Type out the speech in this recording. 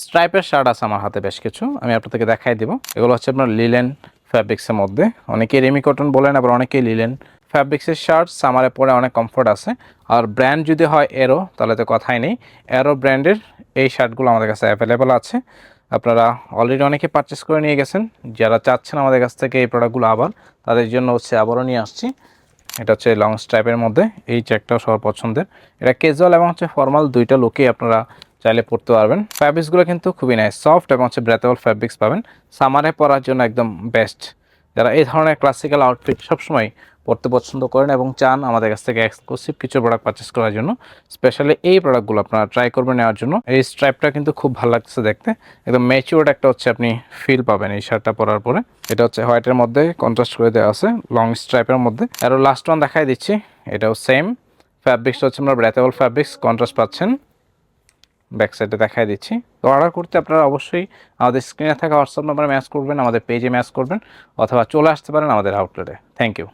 স্ট্রাইপের shirt আছে আমার হাতে বেশ কিছু, আমি আপনাদেরকে দেখাই দিব। এগুলো হচ্ছে আপনার লিলেন ফ্যাব্রিক্সের মধ্যে, অনেকেই রেমি কটন বলেন, আবার অনেকেই লিলেন ফ্যাব্রিক্সের শার্ট। সামারে পরে অনেক কমফোর্ট আছে। আর ব্র্যান্ড যদি হয় এরো, তাহলে তো কথাই নেই। এরো ব্র্যান্ডের এই শার্টগুলো আমাদের কাছে অ্যাভেলেবেল আছে। আপনারা অলরেডি অনেকে পারচেস করে নিয়ে গেছেন। যারা চাচ্ছেন আমাদের কাছ থেকে এই প্রোডাক্টগুলো আবার, তাদের জন্য হচ্ছে আবারও নিয়ে আসছি। এটা হচ্ছে লং স্ট্রাইপের মধ্যে, এই চেকটাও সবার পছন্দের। এটা ক্যাজুয়াল এবং হচ্ছে ফর্মাল দুইটা লুকেই আপনারা চাইলে পরতে পারবেন। ফ্যাব্রিক্সগুলো কিন্তু খুবই নাইস, সফট এবং হচ্ছে ব্রেথেবল ফ্যাব্রিক্স পাবেন। সামারে পরার জন্য একদম বেস্ট। যারা এই ধরনের ক্লাসিক্যাল আউটফিট সবসময় পরতে পছন্দ করেন এবং চান আমাদের কাছ থেকে এক্সক্লুসিভ কিছু প্রোডাক্ট পারচেস করার জন্য, স্পেশালি এই প্রোডাক্টগুলো আপনারা ট্রাই করবেন নেওয়ার জন্য। এই স্ট্রাইপটা কিন্তু খুব ভালো লাগছে দেখতে, একদম ম্যাচিউরড একটা হচ্ছে আপনি ফিল পাবেন এই শার্টটা পরার পরে। এটা হচ্ছে হোয়াইটের মধ্যে কন্ট্রাস্ট করে দেওয়া আছে লং স্ট্রাইপের মধ্যে। আরও লাস্ট ওয়ান দেখাই দিচ্ছি, এটাও সেম ফ্যাব্রিক্সটা হচ্ছে আমরা ব্রেথেবল ফ্যাব্রিক্স, কন্ট্রাস্ট পাচ্ছেন। ব্যাক সাইডে দেখাই দিচ্ছি। তো অর্ডার করতে আপনারা অবশ্যই আমাদের স্ক্রিনে থাকা হোয়াটসঅ্যাপ নাম্বারে ম্যাচ করবেন, আমাদের পেজে ম্যাচ করবেন, অথবা চলে আসতে পারেন আমাদের আউটলেটে। Thank you.